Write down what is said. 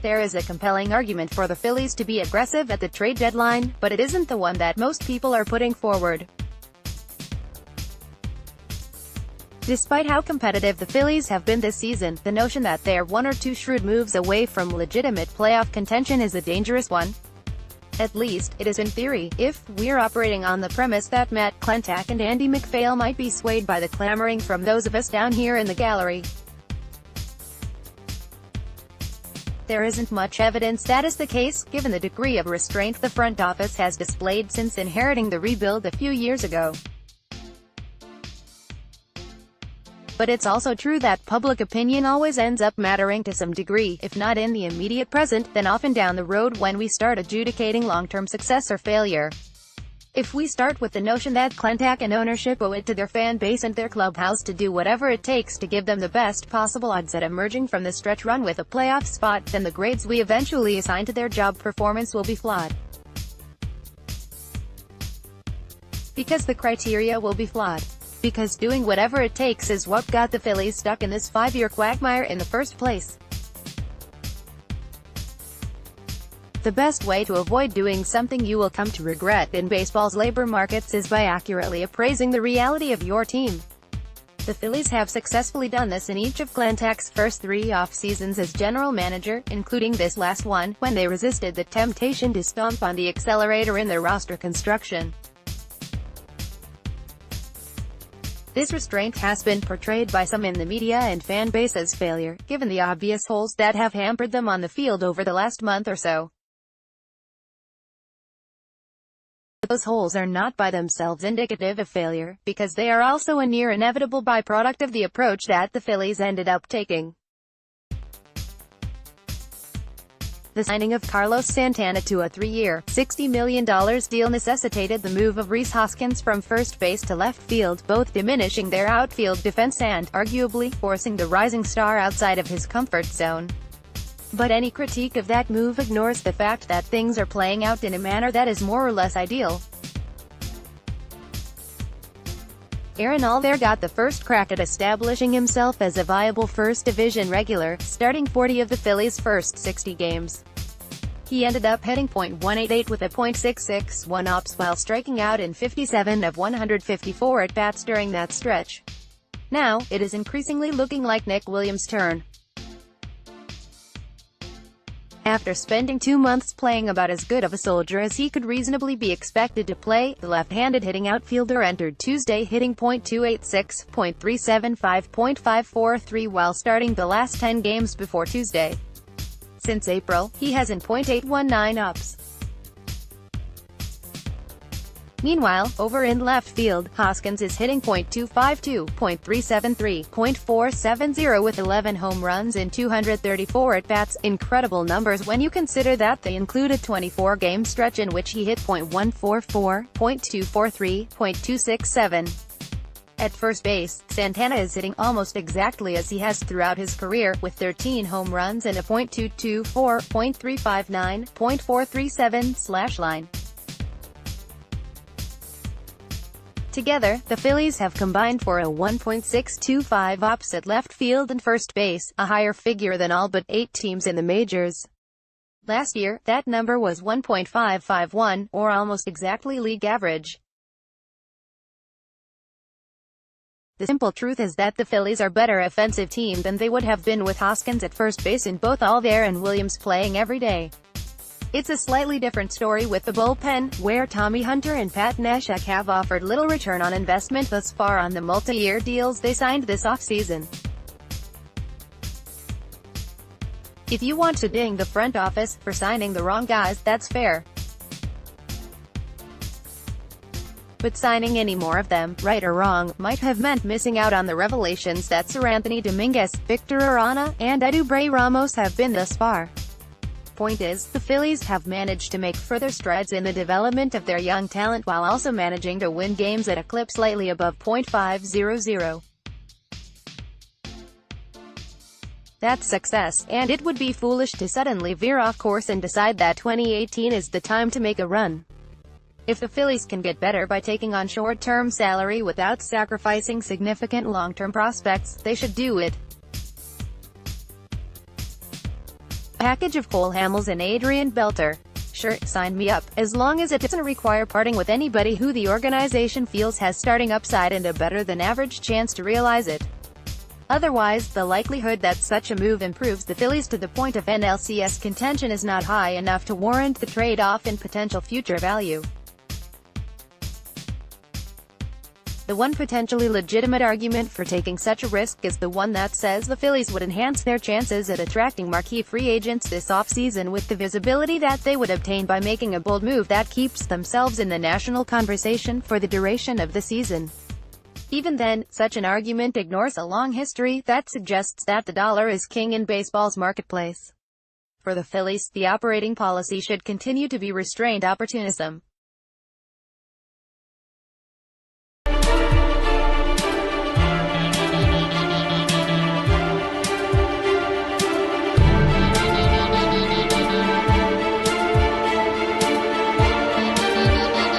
There is a compelling argument for the Phillies to be aggressive at the trade deadline, but it isn't the one that most people are putting forward. Despite how competitive the Phillies have been this season, the notion that they're one or two shrewd moves away from legitimate playoff contention is a dangerous one. At least, it is in theory, if we're operating on the premise that Matt Klentak and Andy MacPhail might be swayed by the clamoring from those of us down here in the gallery. There isn't much evidence that is the case, given the degree of restraint the front office has displayed since inheriting the rebuild a few years ago. But it's also true that public opinion always ends up mattering to some degree, if not in the immediate present, then often down the road when we start adjudicating long-term success or failure. If we start with the notion that Klentak and ownership owe it to their fan base and their clubhouse to do whatever it takes to give them the best possible odds at emerging from the stretch run with a playoff spot, then the grades we eventually assign to their job performance will be flawed. Because the criteria will be flawed. Because doing whatever it takes is what got the Phillies stuck in this 5-year quagmire in the first place. The best way to avoid doing something you will come to regret in baseball's labor markets is by accurately appraising the reality of your team. The Phillies have successfully done this in each of Klentak's first 3 off-seasons as general manager, including this last one, when they resisted the temptation to stomp on the accelerator in their roster construction. This restraint has been portrayed by some in the media and fan base as failure, given the obvious holes that have hampered them on the field over the last month or so. Those holes are not by themselves indicative of failure, because they are also a near inevitable byproduct of the approach that the Phillies ended up taking. The signing of Carlos Santana to a 3-year, $60 million deal necessitated the move of Rhys Hoskins from first base to left field, both diminishing their outfield defense and, arguably, forcing the rising star outside of his comfort zone. But any critique of that move ignores the fact that things are playing out in a manner that is more or less ideal. Aaron Alder got the first crack at establishing himself as a viable first division regular, starting 40 of the Phillies' first 60 games. He ended up hitting .188 with a .661 ops while striking out in 57 of 154 at-bats during that stretch. Now, it is increasingly looking like Nick Williams' turn. After spending 2 months playing about as good of a soldier as he could reasonably be expected to play, the left-handed hitting outfielder entered Tuesday hitting .286, .375, .543 while starting the last 10 games before Tuesday. Since April, he has an .819 ops. Meanwhile, over in left field, Hoskins is hitting .252, .373, .470 with 11 home runs in 234 at-bats, incredible numbers when you consider that they include a 24-game stretch in which he hit .144, .243, .267. At first base, Santana is hitting almost exactly as he has throughout his career, with 13 home runs and a .224, .359, .437 slash line. Together, the Phillies have combined for a 1.625 ops at left field and first base, a higher figure than all but 8 teams in the majors. Last year, that number was 1.551, or almost exactly league average. The simple truth is that the Phillies are a better offensive team than they would have been with Hoskins at first base and both Alder and Williams playing every day. It's a slightly different story with the bullpen, where Tommy Hunter and Pat Neshek have offered little return on investment thus far on the multi-year deals they signed this offseason. If you want to ding the front office for signing the wrong guys, that's fair. But signing any more of them, right or wrong, might have meant missing out on the revelations that Seranthony Dominguez, Victor Arana, and Eduardo Ramos have been thus far. Point is, the Phillies have managed to make further strides in the development of their young talent while also managing to win games at a clip slightly above .500. That's success, and it would be foolish to suddenly veer off course and decide that 2018 is the time to make a run. If the Phillies can get better by taking on short-term salary without sacrificing significant long-term prospects, they should do it. package of Cole Hamels and Adrian Belter. Sure, sign me up, as long as it doesn't require parting with anybody who the organization feels has starting upside and a better than average chance to realize it. Otherwise, the likelihood that such a move improves the Phillies to the point of NLCS contention is not high enough to warrant the trade-off in potential future value. The one potentially legitimate argument for taking such a risk is the one that says the Phillies would enhance their chances at attracting marquee free agents this offseason with the visibility that they would obtain by making a bold move that keeps themselves in the national conversation for the duration of the season. Even then, such an argument ignores a long history that suggests that the dollar is king in baseball's marketplace. For the Phillies, the operating policy should continue to be restrained opportunism.